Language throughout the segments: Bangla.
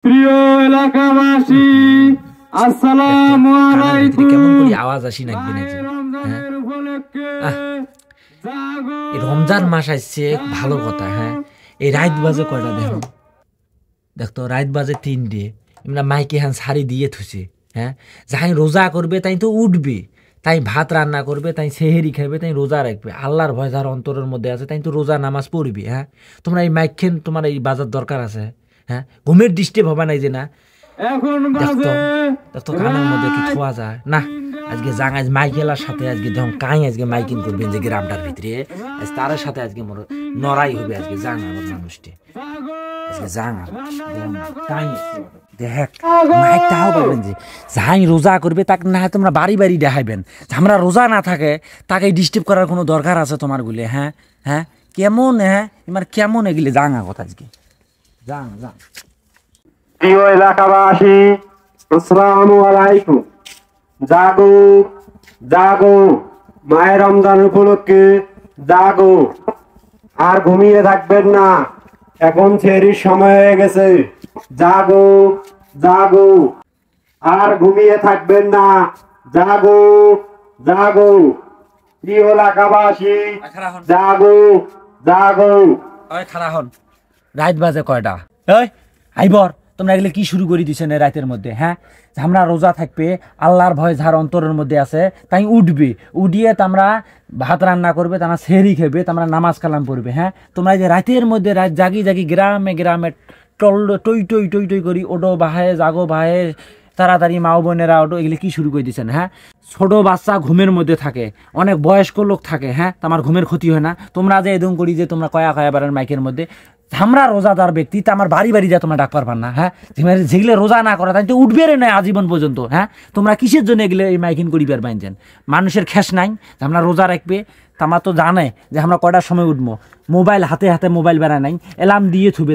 প্রিয় এলাকাবাসী, আসসালামু আলাইকুম। কেমন করে আওয়াজ আসি নাকবে না? এই রমজান মাস আসছে, ভালো কথা। হ্যাঁ, এই রাত বাজে কয়টা দেখতো, রাত বাজে 3টে। এমনা মাইকে হ্যাঁ শাড়ি দিয়ে থুছে। হ্যাঁ, যাই রোজা করবে তাই তো উঠবে, তাই ভাত রান্না করবে, তাই সেহেরি খাইবে, তাই রোজা রাখবে। আল্লাহর ভয় যার অন্তরের মধ্যে আছে তাই তো রোজা নামাজ পড়বে। হ্যাঁ, তোমরা এই মাইকখান তোমার এই বাজার দরকার আছে? হ্যাঁ, ঘুমের ডিস্টার্ব হবে নাই যে? না দেখতো কানের মধ্যে কি থোয়া যায় না? আজকে যাং, আজ মাইকেলার সাথে আজকে যখন কাই আজকে মাইকিং করবেন যে গ্রামটার ভিতরে, তার সাথে আজকে মোর নড়াই হবে। আজকে যাং আমার মানুষটি, আজকে যাং দেখ মাইকটাও পাবেন যে যাই রোজা করবে তাকে না তোমরা বাড়ি বাড়ি দেখাইবেন। আমরা রোজা না থাকে তাকে ডিস্টার্ব করার কোনো দরকার আছে তোমার গুলে? হ্যাঁ হ্যাঁ, কেমন? হ্যাঁ, এবার কেমন এগুলি যাং কথা আজকে যাং যাং। প্রিয় এলাকাবাসী, আসসালামু আলাইকুম। জাগো জাগো, মায়ের রমজান উপলক্ষে জাগো, আর ঘুমিয়ে থাকবেন না। এখন সেহরির সময় হয়ে গেছে। জাগো জাগো, আর ঘুমিয়ে থাকবেন না। জাগো জাগো, প্রিয় এলাকাবাসী, জাগো জাগো। খারা হন, রাত বাজে কয়টা? এই আইবর, তোমরা এগুলো কি শুরু করে দিছেন রাতের মধ্যে? হ্যাঁ, আমরা রোজা থাকবে, আল্লাহর ভয় যার অন্তরের মধ্যে আছে তাই উঠবে, উঠিয়ে তোমরা ভাত রান্না করবে, তোমরা সেহরি খেবে, তোমরা নামাজ কালাম পড়বে। হ্যাঁ, তোমরা যে রাতের মধ্যে রাত জাগি জাগি গ্রামে গ্রামে টই টই টই টই করি ওডো বাহে জাগো বাহে, তাড়াতাড়ি মাও বোনেরা ওটো, এগুলি কি শুরু করে দিচ্ছেন? হ্যাঁ, ছোট বাচ্চা ঘুমের মধ্যে থাকে, অনেক বয়স্ক লোক থাকে। হ্যাঁ, তোমার ঘুমের ক্ষতি হয় না? তোমরা যে এদম করি যে তোমরা কয়া কয়া বারের মাইকের মধ্যে, আমরা রোজাদার ব্যক্তি তা আমার বাড়ি বাড়ি যা তোমরা ডাক পারবার না? হ্যাঁ, যেগুলো রোজা না করা তাই তো উঠবে রে নয় আজীবন পর্যন্ত। হ্যাঁ, তোমরা কিসের জন্য এগুলো এই মাইকিং করি পারবেন? মানুষের খ্যাস নাই আমরা রোজা রাখবে, তামরা তো জানে যে আমরা কয়টার সময় উঠবো। মোবাইল হাতে হাতে মোবাইল বেড়ায় নাই, এলার্ম দিয়ে থুবে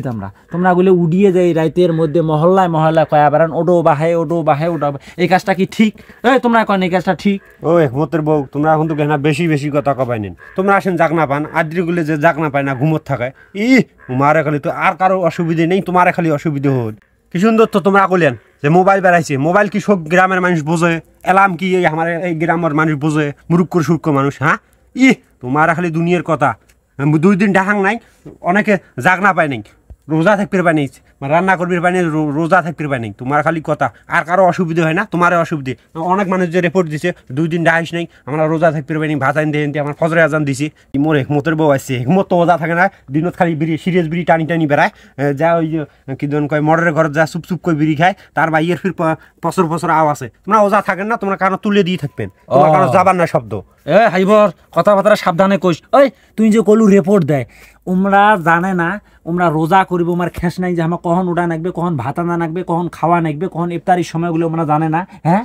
তোমরা ওগুলো উড়িয়ে যাই রাইতের মধ্যে মহল্লায় মহল্লায় কয়া বেড়ান ওডো বাহে ওডো বাহে ওডো। এই কাজটা কি ঠিক? এই তোমরা কেন এই কাজটা ঠিক? ও একমতের বউ, তোমরা এখন তো কেনা বেশি বেশি কথা কবাই নিন। তোমরা আসেন জাগ না পান, আদ্রিগুলো যে জাগ না পায় না ঘুমত থাকে। মারে খালি তো আর কারো অসুবিধে নেই, তোমার খালি অসুবিধে হল। কি সুন্দর তো তোমরা কলেন যে মোবাইল বেড়াইছে। মোবাইল কি সব গ্রামের মানুষ বোঝে? এলাম কি আমার এই গ্রামের মানুষ বোঝে? মুরুক্ষ সুরক্ষ মানুষ। হ্যাঁ, তোমার খালি দুনিয়ার কথা। 2 দিন ডাহাং নাই, অনেকে জাগ না পায় নাই, রোজা থাকতে পাই নাই, রান্না করবি পাই নাই, রোজা থাকতে পাই নাই। তোমার খালি কথা, আর কারো অসুবিধা হয় না? তোমার অসুবিধে। অনেক মানুষ যে রিপোর্ট দিছে 2 দিন ডাহাইস নাই, আমরা রোজা থাকতে পাই নাই, ভাত আইন দিয়ে আমার ফজরে আজান দিছি। মোর হেকমতের বউ আসছে। হেকমত তো ওজা থাকে না, দিনত খালি বিড়ি সিরিয়াস বিড়ি টানি টানি বেড়ায়। যা ওই যে কি ধরুন কয় মডের ঘর যা চুপ চুপ করে বিড়ি খায়, তার বাইয়ের ফির বছর বছর আও আছে। তোমরা ওজা থাকেন না, তোমরা কারো তুলে দিয়ে থাকবেন, তোমার কারো যাবার না শব্দ। হাইবর, কথাবার্তা সাবধানে কইস। ওই তুই যে কলু রিপোর্ট দেয়, ওমরা জানে না ওমরা রোজা করিব, আমার খ্যাস নাই যে আমার কখন উড়া নাকবে, কখন ভাত আনা নাকবে, কখন খাওয়া নাকবে, কখন ইফতারির সময়গুলো ওমরা জানে না। হ্যাঁ,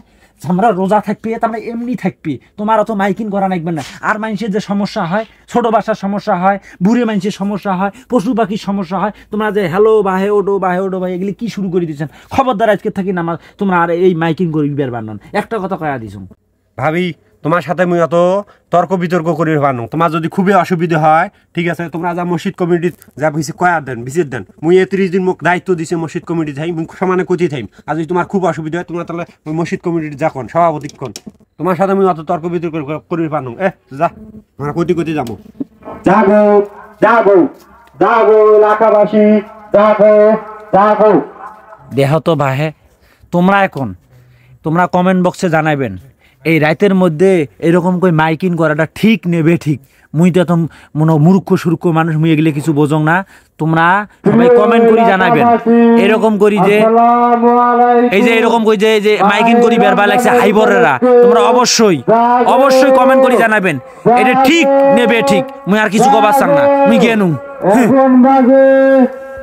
আমরা রোজা থাকবে তোমরা এমনি থাকবি, তোমার অত মাইকিং করা নাকবে না। আর মানুষের যে সমস্যা হয়, ছোট বাচ্চার সমস্যা হয়, বুড়ি মানুষের সমস্যা হয়, পশু পাখির সমস্যা হয়, তোমরা যে হ্যালো বাহে ওডো বাহে ওডো ভাই এগুলি কি শুরু করে দিচ্ছেন? খবরদার আজকে থাকি না তোমরা আর এই মাইকিং করি বের বানান। একটা কথা কয়া দিছ ভাবি, তোমার সাথে মুই অত তর্ক বিতর্ক করি পারো। তোমার যদি খুবই অসুবিধা হয়, ঠিক আছে, তোমরা যা মসজিদ কমিটি যা ভিসি কয়া দেন, ভিজিট দেন। মুই 30 দিন মোক দায়িত্ব দিছে মসজিদ কমিটি থাই, মুই সমানে কচি থাইম। আর যদি তোমার খুব অসুবিধা হয়, তোমরা তাহলে মসজিদ কমিটির যা কোন সভাপতি কোন। তোমার সাথে মুই অত তর্ক বিতর্ক করি পারো। যা আমরা কতি কতি যাবো। জাগো জাগো জাগো এলাকাবাসী, জাগো জাগো। দেহ তো বাহে, তোমরা এখন তোমরা কমেন্ট বক্সে জানাবেন এই রাতের মধ্যে এরকম করে মাইকিং করাটা ঠিক নেবে ঠিক? মুই তো এত মূর্খ সুরক্ষ মানুষ, মুই এগুলো কিছু বোঝং না। তোমরা সবাই কমেন্ট করি জানাবেন এরকম করি যে এই যে এরকম করি যে মাইকিং করি বেরবা লাগছে হাইবরেরা। তোমরা অবশ্যই অবশ্যই কমেন্ট করি জানাবেন এটা ঠিক নেবে ঠিক। মুই আর কিছু কবার চাং না, মুই গেনু।